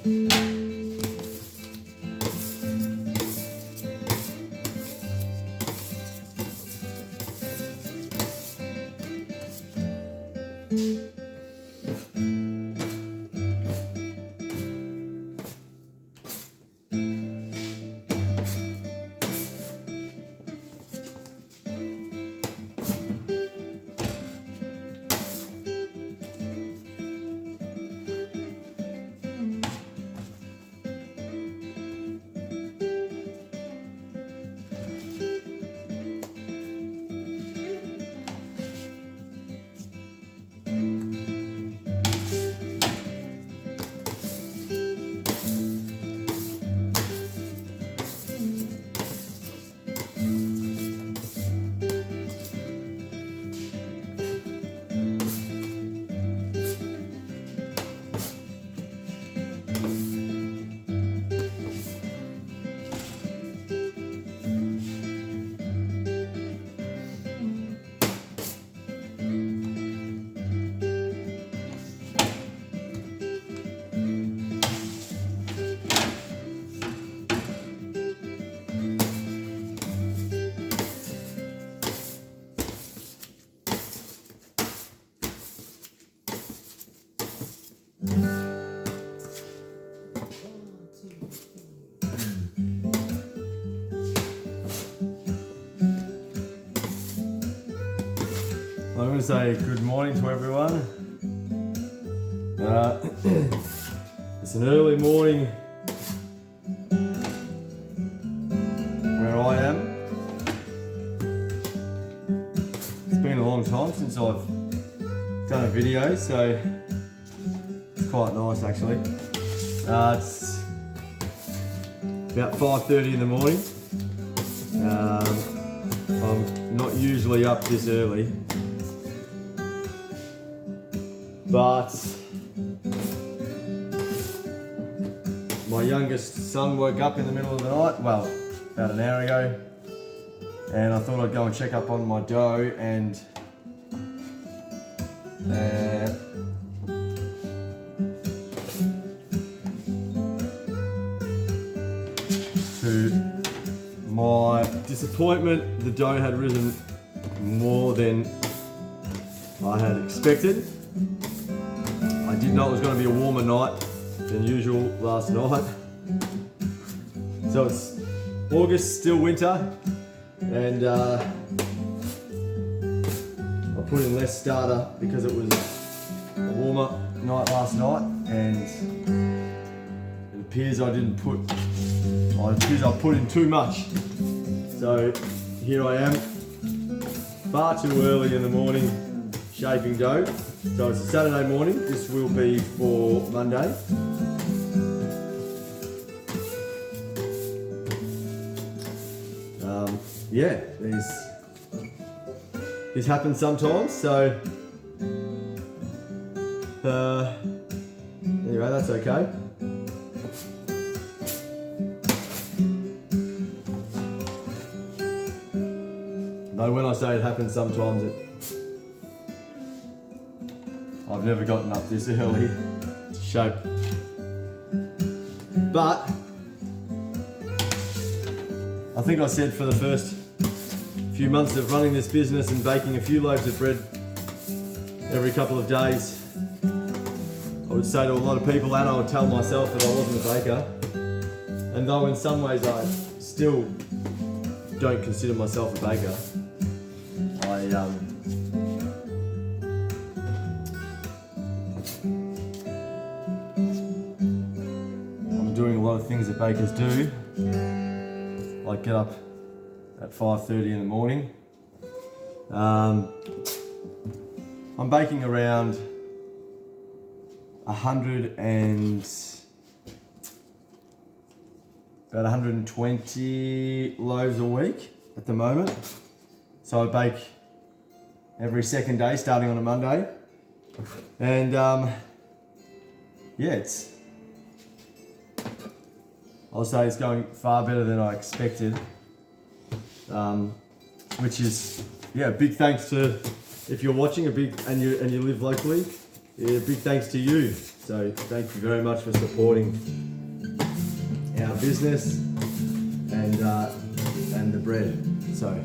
I want to say good morning to everyone. It's an early morning where I am. It's been a long time since I've done a video, so it's quite nice actually. It's about 5:30 in the morning. I'm not usually up this early, but my youngest son woke up in the middle of the night, well, about an hour ago, and I thought I'd go and check up on my dough and to my disappointment, the dough had risen more than I had expected. I did know it was going to be a warmer night than usual last night. So it's August, still winter, and I put in less starter because it was a warmer night last night, and it appears I put in too much. So here I am, far too early in the morning, shaping dough. So it's a Saturday morning. This will be for Monday. Yeah, this happens sometimes. So anyway, that's okay. Though when I say it happens sometimes, I've never gotten up this early to shape. But I think I said for the first few months of running this business and baking a few loaves of bread every couple of days, I would say to a lot of people, and I would tell myself, that I wasn't a baker. And though in some ways I still don't consider myself a baker, I'm doing a lot of things that bakers do, like get up at 5:30 in the morning. I'm baking around 120 loaves a week at the moment. So I bake every second day, starting on a Monday. And yeah, I'll say it's going far better than I expected. Which is, yeah, big thanks to, if you're watching, and you live locally, yeah, big thanks to you. So thank you very much for supporting our business and the bread. So.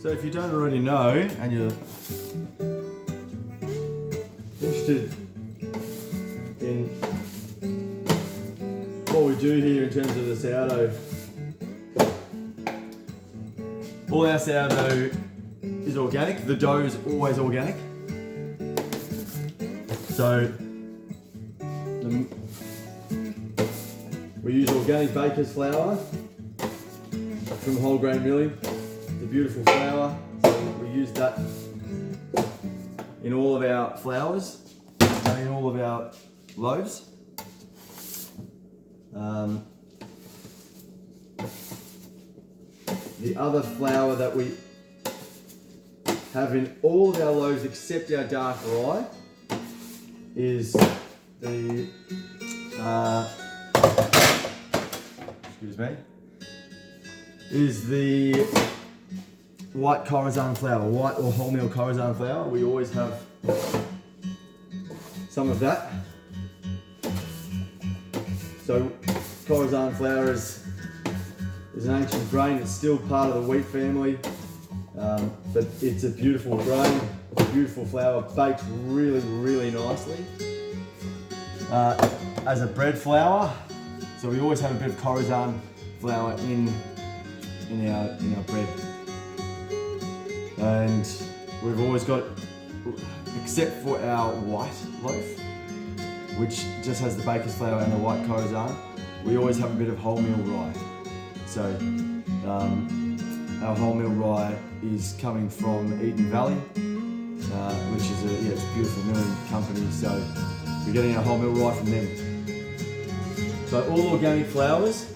So if you don't already know, and you're interested in what we do here in terms of the sourdough, all our sourdough is organic. The dough is always organic. So we use organic baker's flour from whole grain milling. The beautiful flour, so we use that in all of our flours and in all of our loaves. The other flour that we have in all of our loaves except our dark rye is the white Corazon flour, white or wholemeal Corazon flour. We always have some of that. So Corazon flour is an ancient grain. It's still part of the wheat family, but it's a beautiful grain, a beautiful flour, baked really, really nicely. As a bread flour, so we always have a bit of Corazon flour in our bread. And we've always got, except for our white loaf, which just has the baker's flour and the white Corazon, we always have a bit of wholemeal rye. So our wholemeal rye is coming from Eden Valley, which is it's a beautiful milling company. So we're getting our wholemeal rye from them. So all organic flours.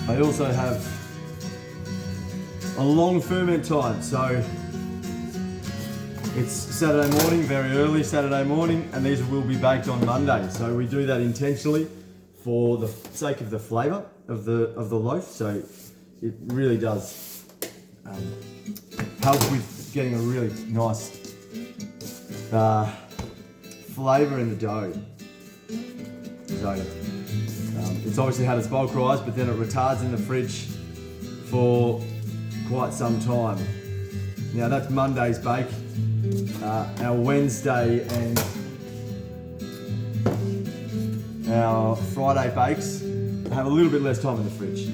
I also have a long ferment time, so it's Saturday morning, very early Saturday morning, and these will be baked on Monday. So we do that intentionally for the sake of the flavour of the loaf. So it really does help with getting a really nice flavour in the dough. So it's obviously had its bulk rise, but then it retards in the fridge for quite some time. Now that's Monday's bake. Our Wednesday and our Friday bakes have a little bit less time in the fridge,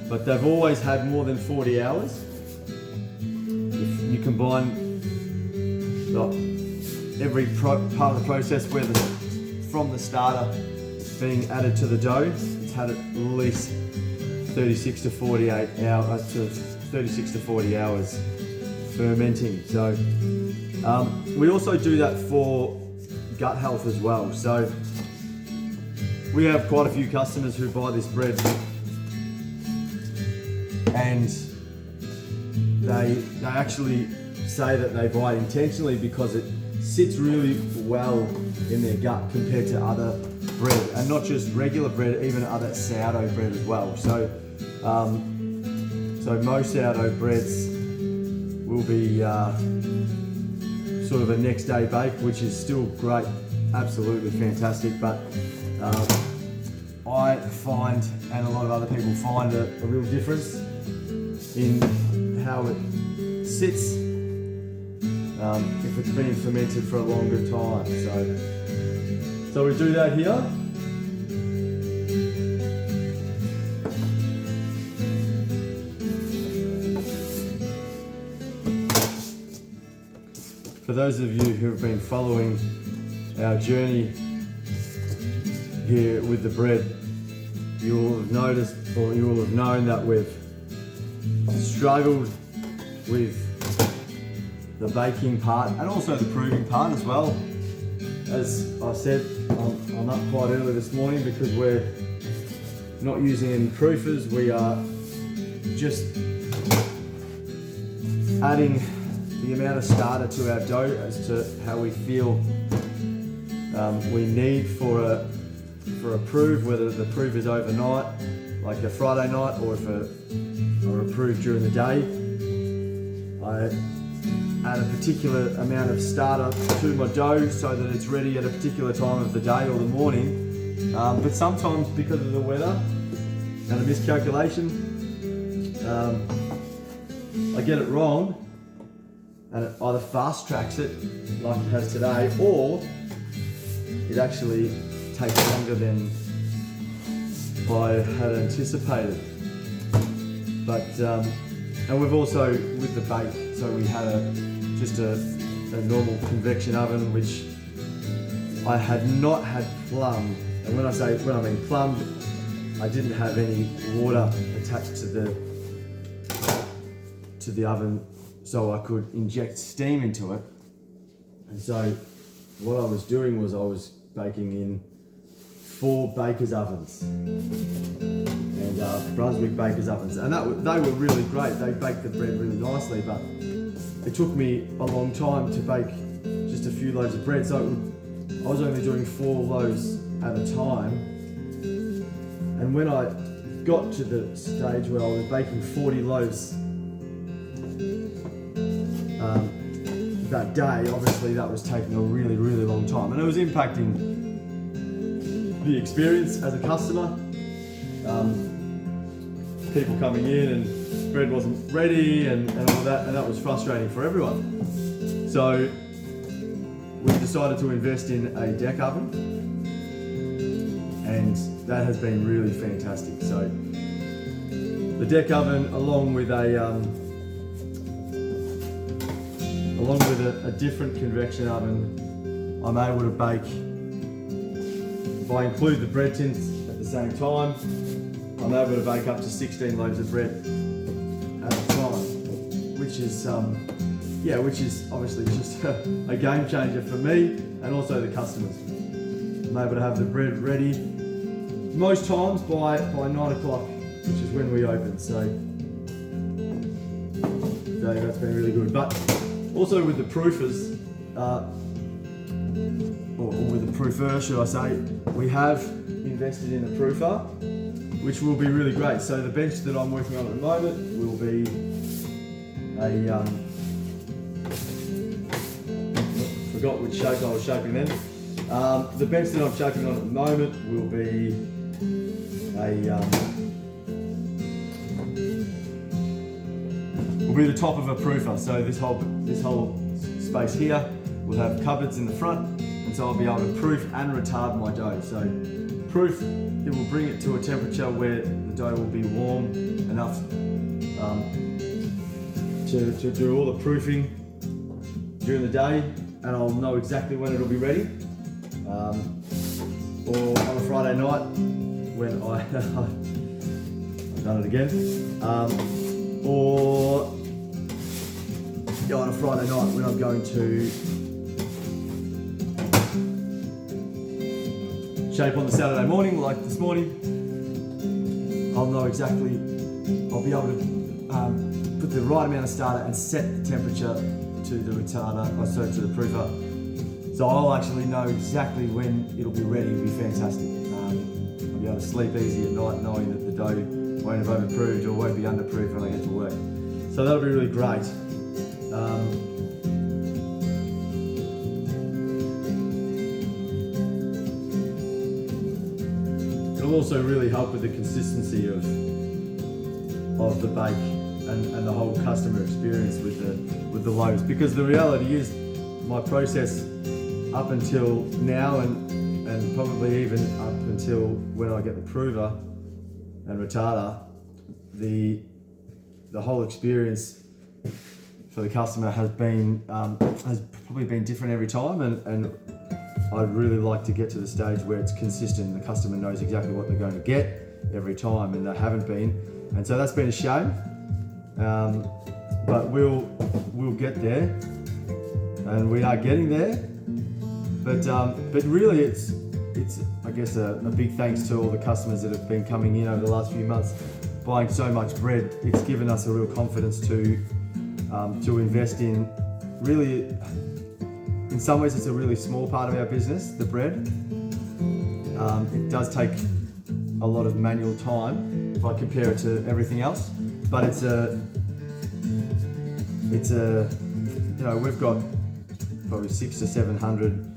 but they've always had more than 40 hours. If you combine every part of the process, whether from the starter being added to the dough, it's had at least 36 to 48 hours, 36 to 40 hours fermenting. So we also do that for gut health as well. So we have quite a few customers who buy this bread and they actually say that they buy it intentionally because it sits really well in their gut compared to other bread, and not just regular bread, even other sourdough bread as well. So so most sourdough breads will be sort of a next day bake, which is still great, absolutely fantastic. But I find, and a lot of other people find, a real difference in how it sits if it's been fermented for a longer time. So we do that here. For those of you who have been following our journey here with the bread, you will have noticed, or you will have known, that we've struggled with the baking part and also the proving part as well. As I said, I'm up quite early this morning because we're not using any proofers. We are just adding the amount of starter to our dough as to how we feel we need for a proof, whether the proof is overnight, like a Friday night, or if a proof during the day. I add a particular amount of starter to my dough so that it's ready at a particular time of the day or the morning. But sometimes, because of the weather and a miscalculation, I get it wrong, and it either fast tracks it like it has today, or it actually takes longer than I had anticipated. But and we've also, with the bake, so we had just a normal convection oven, which I had not had plumbed. And when I mean plumbed, I didn't have any water attached to the oven, so I could inject steam into it. And so what I was doing was I was baking in 4 baker's ovens, and Brunswick baker's ovens, and they were really great. They baked the bread really nicely, but it took me a long time to bake just a few loaves of bread. So I was only doing 4 loaves at a time, and when I got to the stage where I was baking 40 loaves that day, obviously that was taking a really, really long time, and it was impacting the experience as a customer. People coming in and bread wasn't ready and all that, and that was frustrating for everyone. So we decided to invest in a deck oven, and that has been really fantastic. So the deck oven, along with a different convection oven, I'm able to bake. If I include the bread tins at the same time, I'm able to bake up to 16 loaves of bread at a time, which is obviously just a game changer for me and also the customers. I'm able to have the bread ready most times by 9 o'clock, which is when we open. So that's been really good. But also with the proofers, or with the proofer, should I say. We have invested in a proofer, which will be really great. So the bench that I'm working on at the moment will be a, forgot which shape I was shaping then. The bench that I'm shaping on at the moment will be will be the top of a proofer. So this whole space here will have cupboards in the front, and so I'll be able to proof and retard my dough. So proof, it will bring it to a temperature where the dough will be warm enough to do all the proofing during the day, and I'll know exactly when it'll be ready. Or on a Friday night when I've done it again. Or on a Friday night when I'm going to shape on the Saturday morning, like this morning, I'll know exactly, I'll be able to put the right amount of starter and set the temperature to the retarder, to the proofer. So I'll actually know exactly when it'll be ready. It'll be fantastic. I'll be able to sleep easy at night knowing that the dough won't have overproofed or won't be underproofed when I get to work. So that'll be really great. It'll also really help with the consistency of the bake and the whole customer experience with the loaves, because the reality is my process up until now and probably even up until when I get the prover and retarder, the whole experience for the customer has probably been different every time, and I'd really like to get to the stage where it's consistent. The customer knows exactly what they're going to get every time, and they haven't been, and so that's been a shame. But we'll get there, and we are getting there. But really, it's I guess a big thanks to all the customers that have been coming in over the last few months, buying so much bread. It's given us a real confidence to invest in. Really, in some ways, it's a really small part of our business, the bread. It does take a lot of manual time if I compare it to everything else, but it's a we've got probably 600 to 700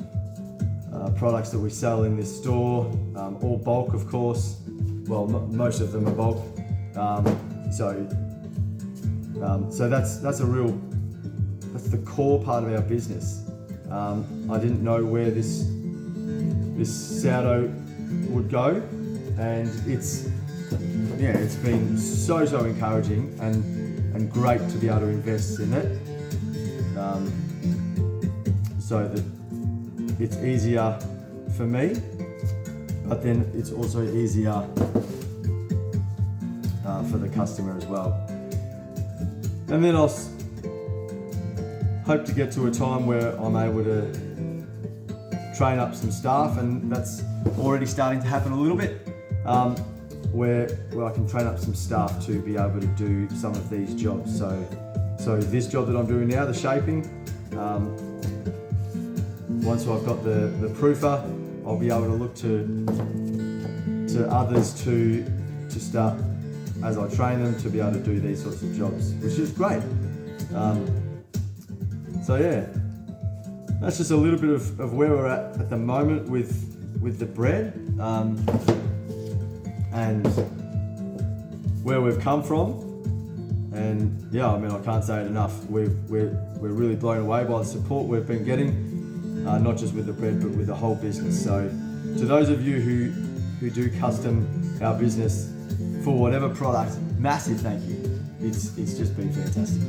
products that we sell in this store, all bulk, of course. Well, most of them are bulk. So that's the core part of our business. I didn't know where this sourdough would go, and it's been so encouraging and great to be able to invest in it, so that it's easier for me, but then it's also easier for the customer as well. And then I'll hope to get to a time where I'm able to train up some staff, and that's already starting to happen a little bit, where I can train up some staff to be able to do some of these jobs. So this job that I'm doing now, the shaping, once I've got the proofer, I'll be able to look to others to start, as I train them, to be able to do these sorts of jobs, which is great. So yeah, that's just a little bit of where we're at the moment with the bread, and where we've come from. And yeah, I mean, I can't say it enough. We're really blown away by the support we've been getting, not just with the bread, but with the whole business. So to those of you who do custom our business for whatever product, massive thank you. It's just been fantastic.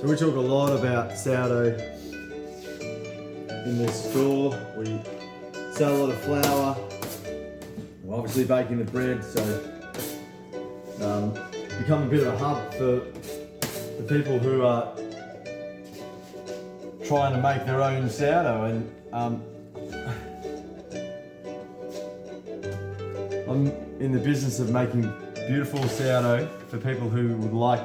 So we talk a lot about sourdough in this store. We sell a lot of flour. We're obviously baking the bread, so become a bit of a hub for the people who are trying to make their own sourdough. And I'm in the business of making beautiful sourdough for people who would like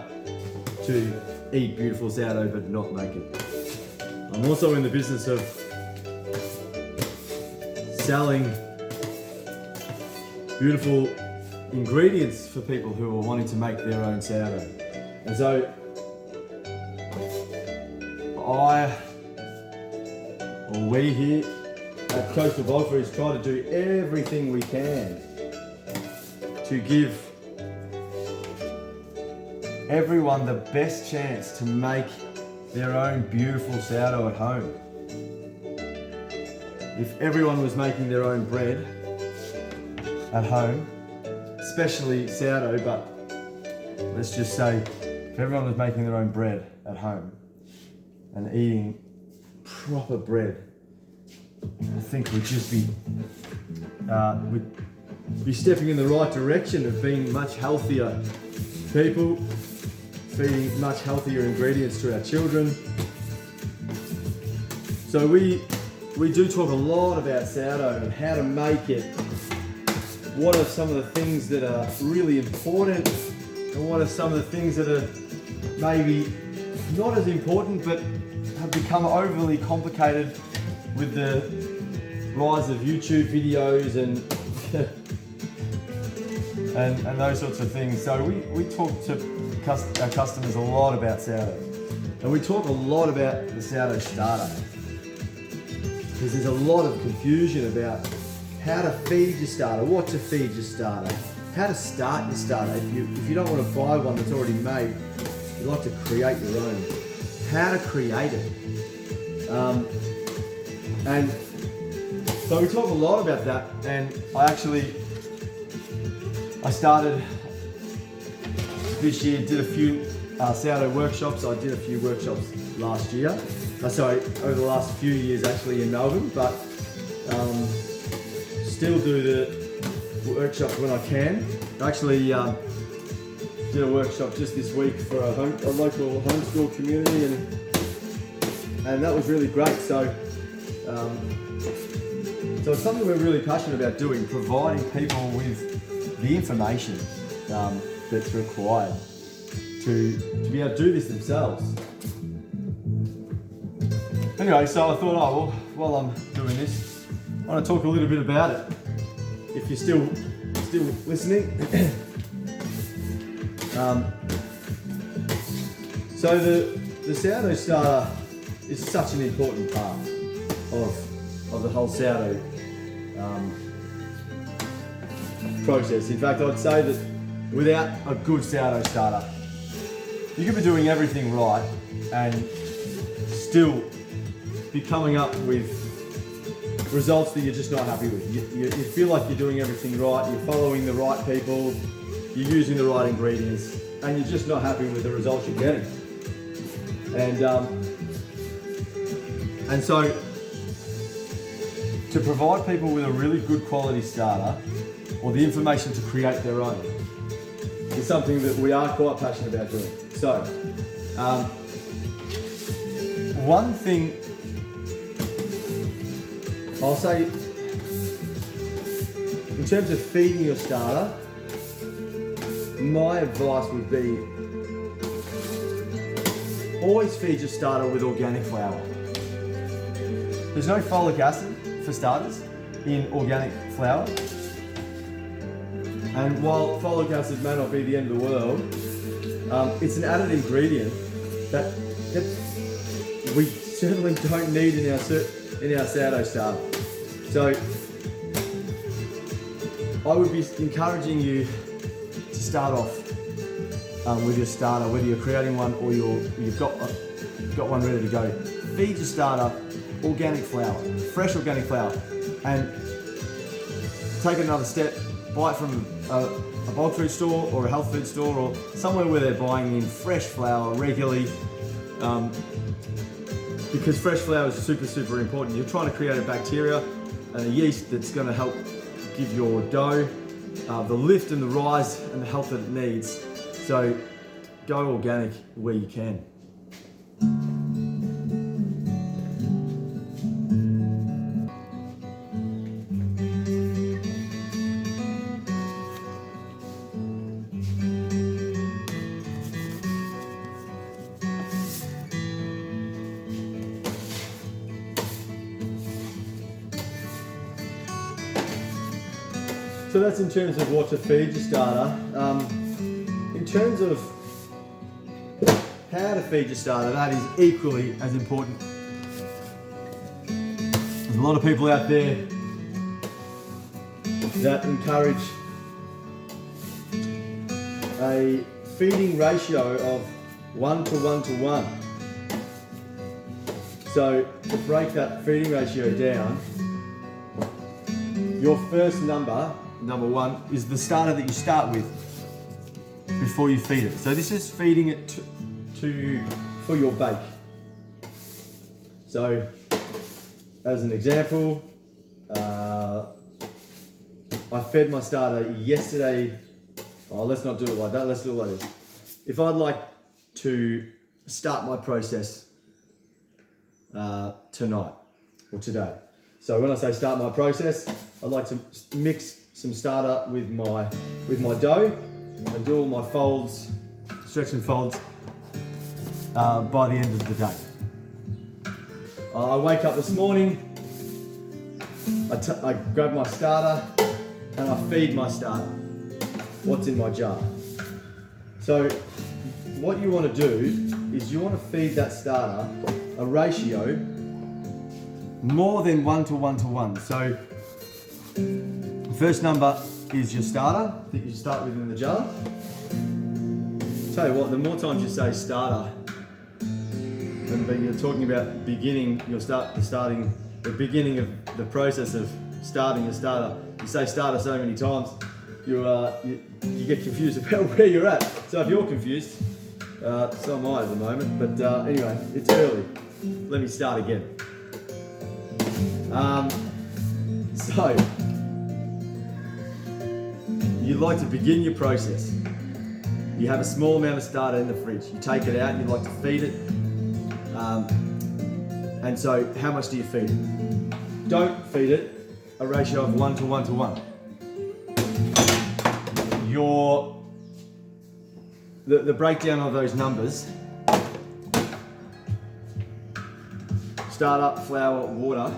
to eat beautiful sourdough but not make it. I'm also in the business of selling beautiful ingredients for people who are wanting to make their own sourdough. And so we here at Coastal Bolfrees try to do everything we can to give everyone the best chance to make their own beautiful sourdough at home. if everyone was making their own bread at home, especially sourdough, but let's just say if everyone was making their own bread at home and eating proper bread, I think we'd just be stepping in the right direction of being much healthier people, feeding much healthier ingredients to our children. So we do talk a lot about sourdough and how to make it. What are some of the things that are really important, and what are some of the things that are maybe not as important but have become overly complicated with the rise of YouTube videos and and those sorts of things. So we talk to our customers a lot about sourdough, and we talk a lot about the sourdough starter, because there's a lot of confusion about how to feed your starter, what to feed your starter, how to start your starter. If you don't want to buy one that's already made, you like to create your own. How to create it. And so we talk a lot about that, and I started this year, did a few sourdough workshops. I did a few workshops last year. Over the last few years actually in Melbourne, but still do the workshops when I can. I actually did a workshop just this week for a local homeschool community, and that was really great. So it's something we're really passionate about doing, providing people with the information that's required to be able to do this themselves. Anyway, so I thought, well, while I'm doing this, I want to talk a little bit about it. If you're still listening. So the sourdough starter is such an important part of the whole sourdough process. In fact, I'd say that without a good sourdough starter, you could be doing everything right and still be coming up with results that you're just not happy with. You feel like you're doing everything right, you're following the right people, you're using the right ingredients, and you're just not happy with the results you're getting. And so to provide people with a really good quality starter, or the information to create their own, is something that we are quite passionate about doing. So one thing I'll say, in terms of feeding your starter, my advice would be always feed your starter with organic flour. There's no folic acid, for starters, in organic flour. And while folic acid may not be the end of the world, it's an added ingredient that we certainly don't need in our sourdough starter. So I would be encouraging you to start off with your starter, whether you're creating one or you've got one ready to go. Feed your starter organic flour, fresh organic flour, and take another step. Buy it from a bulk food store or a health food store or somewhere where they're buying in fresh flour regularly. Because fresh flour is super, super important. You're trying to create a bacteria and a yeast that's going to help give your dough the lift and the rise and the health that it needs. So go organic where you can. So that's in terms of what to feed your starter. In terms of how to feed your starter, that is equally as important. There's a lot of people out there that encourage a feeding ratio of 1 to 1 to 1. So to break that feeding ratio down, your first number one, is the starter that you start with before you feed it. So this is feeding it for your bake. So, as an example, I fed my starter yesterday. Oh, let's not do it like that. Let's do it like this. If I'd like to start my process tonight or today. So when I say start my process, I'd like to mix some starter with my dough and do all my folds, stretch and folds by the end of the day. I wake up this morning, I grab my starter and I feed my starter what's in my jar. So what you want to do is you want to feed that starter a ratio more than 1 to 1 to 1. So first number is your starter that you start with in the jar. Tell you what, the more times you say starter, and you're talking about beginning, the beginning of the process of starting a starter. You say starter so many times, you get confused about where you're at. So if you're confused, so am I at the moment. But anyway, it's early. Let me start again. So you like to begin your process. You have a small amount of starter in the fridge. You take it out. You like to feed it. And so, how much do you feed it? Don't feed it a ratio of 1 to 1 to 1. The breakdown of those numbers: starter, flour, water.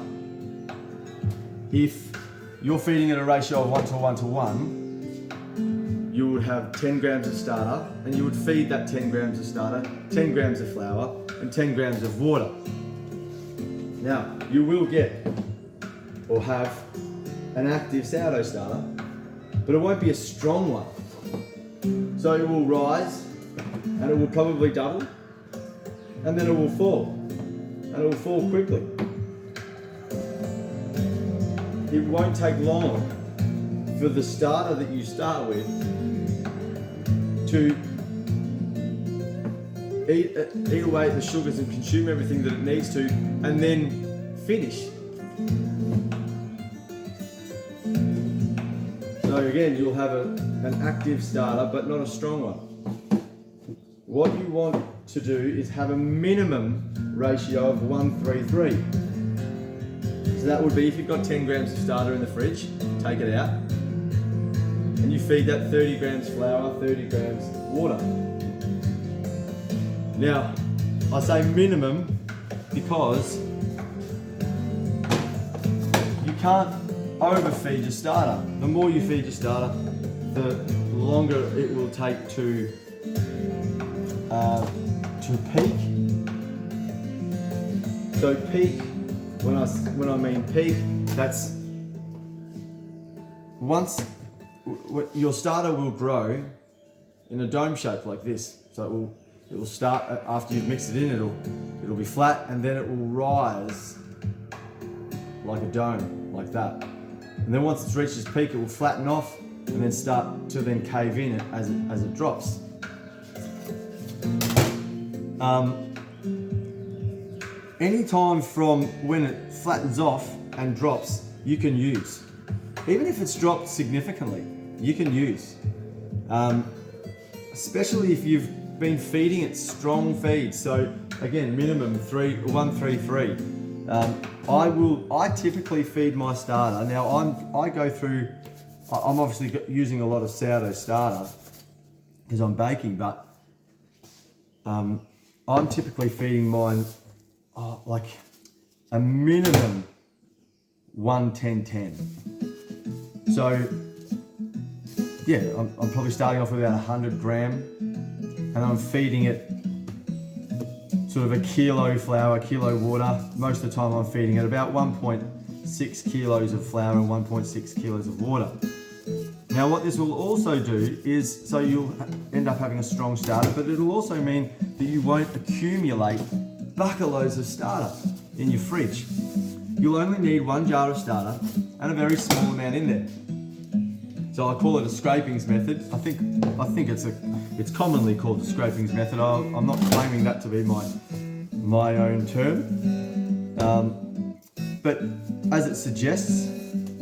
If you're feeding it a ratio of 1 to 1 to 1, you would have 10 grams of starter, and you would feed that 10 grams of starter, 10 grams of flour, and 10 grams of water. Now, you will get or have an active sourdough starter, but it won't be a strong one. So it will rise, and it will probably double, and then it will fall, and it will fall quickly. It won't take long for the starter that you start with to eat away at the sugars and consume everything that it needs to, and then finish. So again, you'll have an active starter, but not a strong one. What you want to do is have a minimum ratio of 1:3:3. So that would be, if you've got 10 grams of starter in the fridge, take it out, and you feed that 30 grams flour, 30 grams water. Now, I say minimum because you can't overfeed your starter. The more you feed your starter, the longer it will take to peak. So peak, when I mean peak, that's once your starter will grow in a dome shape like this. So it will start after you've mixed it in. It'll be flat, and then it will rise like a dome, like that. And then once it's reached its peak, it will flatten off and then start to then cave in as it drops. Anytime from when it flattens off and drops, you can use. Even if it's dropped significantly, you can use. Especially if you've been feeding it strong feeds. So again, minimum 1:3:3. I typically feed my starter. Now I'm obviously using a lot of sourdough starter because I'm baking, but I'm typically feeding mine like a minimum 1:10:10. So yeah, I'm probably starting off with about 100 gram, and I'm feeding it sort of a kilo flour, kilo water. Most of the time I'm feeding it about 1.6 kilos of flour and 1.6 kilos of water. Now what this will also do is, so you'll end up having a strong starter, but it'll also mean that you won't accumulate bucket loads of starter in your fridge. you'll only need 1 jar of starter and a very small amount in there. So I call it a scrapings method. I think it's commonly called the scrapings method. I'm not claiming that to be my own term, but as it suggests,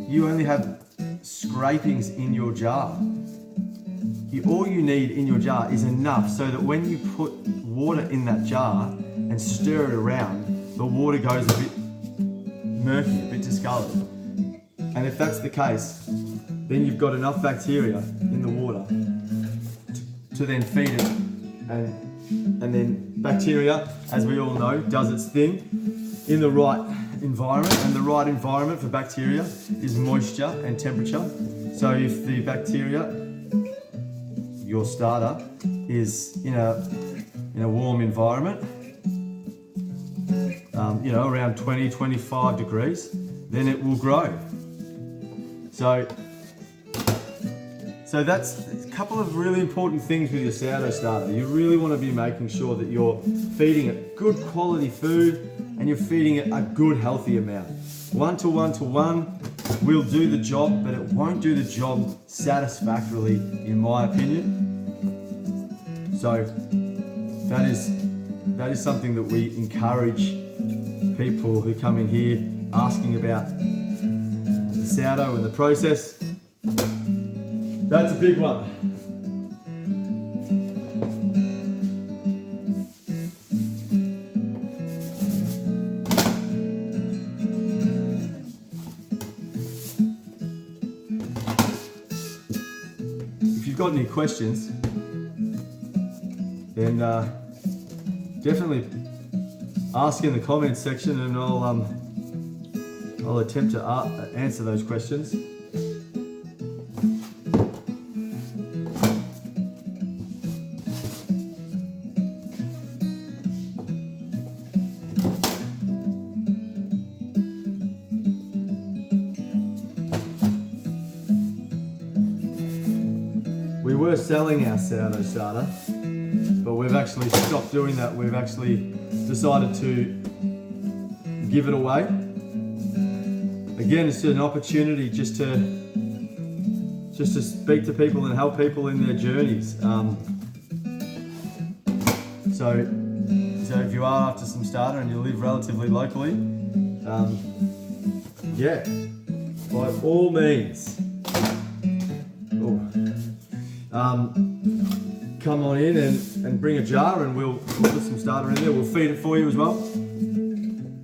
you only have scrapings in your jar. All you need in your jar is enough so that when you put water in that jar and stir it around, the water goes a bit murky, a bit discolored. And if that's the case, then you've got enough bacteria in the water to then feed it. And then bacteria, as we all know, does its thing in the right environment. And the right environment for bacteria is moisture and temperature. So if the bacteria, your starter, is in a warm environment, around 20-25 degrees, then it will grow. So that's a couple of really important things with your sourdough starter. You really want to be making sure that you're feeding it good quality food and you're feeding it a good healthy amount. 1 to 1 to 1 will do the job, but it won't do the job satisfactorily, in my opinion. So that is something that we encourage people who come in here asking about the sourdough and the process. That's a big one. If you've got any questions, then definitely ask in the comments section, and I'll attempt to answer those questions. We were selling our sourdough starter, but we've actually stopped doing that. We've actually decided to give it away. Again, it's an opportunity just to speak to people and help people in their journeys. So if you are after some starter and you live relatively locally, by all means, come on in and bring a jar, and we'll put some starter in there. We'll feed it for you as well,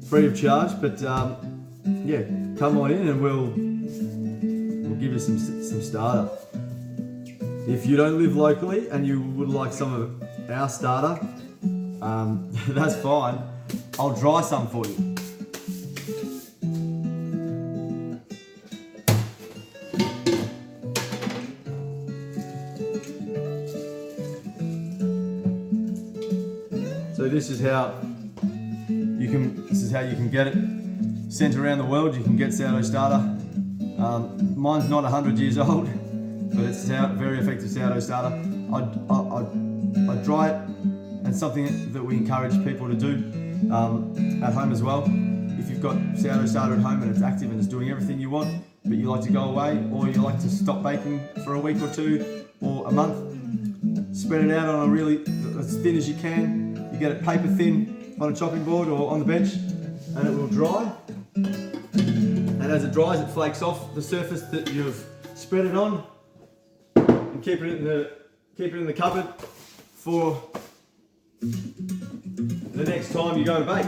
free of charge. But come on in and we'll give you some starter. If you don't live locally and you would like some of our starter, that's fine. I'll dry some for you. So this is how you can get it sent around the world. You can get sourdough starter. Mine's not 100 years old, but it's a very effective sourdough starter. I dry it, and something that we encourage people to do at home as well. If you've got sourdough starter at home and it's active and it's doing everything you want, but you like to go away, or you like to stop baking for a week or two or a month, spread it out on a really as thin as you can. You get it paper thin on a chopping board or on the bench, and it will dry. And as it dries, it flakes off the surface that you've spread it on, and keep it in the cupboard for the next time you go and bake.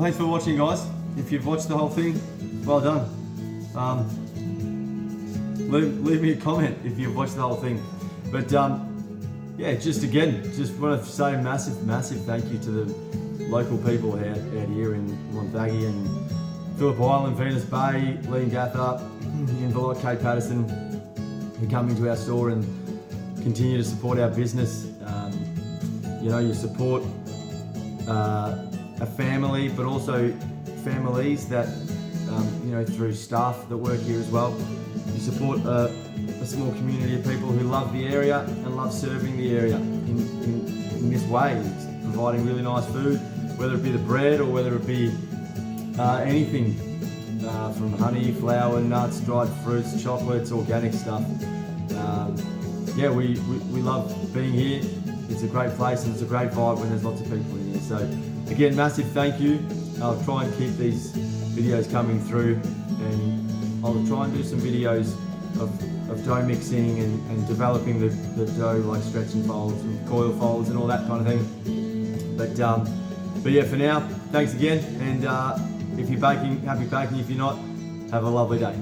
thanks for watching, guys. If you've watched the whole thing, well done. Leave me a comment if you've watched the whole thing. But yeah, just want to say a massive thank you to the local people out here in Monthaggy and Phillip Island, Venus Bay, Lee and Gather, Inverloch, Cape Patterson, who come into our store and continue to support our business. You support a family, but also families that, through staff that work here as well. You support a small community of people who love the area and love serving the area in this way. It's providing really nice food, whether it be the bread or whether it be anything from honey, flour, nuts, dried fruits, chocolates, organic stuff. We love being here. It's a great place and it's a great vibe when there's lots of people in here. So again, massive thank you. I'll try and keep these videos coming through, and I'll try and do some videos of dough mixing and developing the dough, like stretch and folds and coil folds and all that kind of thing. But yeah, for now, thanks again, and if you're baking, happy baking. If you're not, have a lovely day.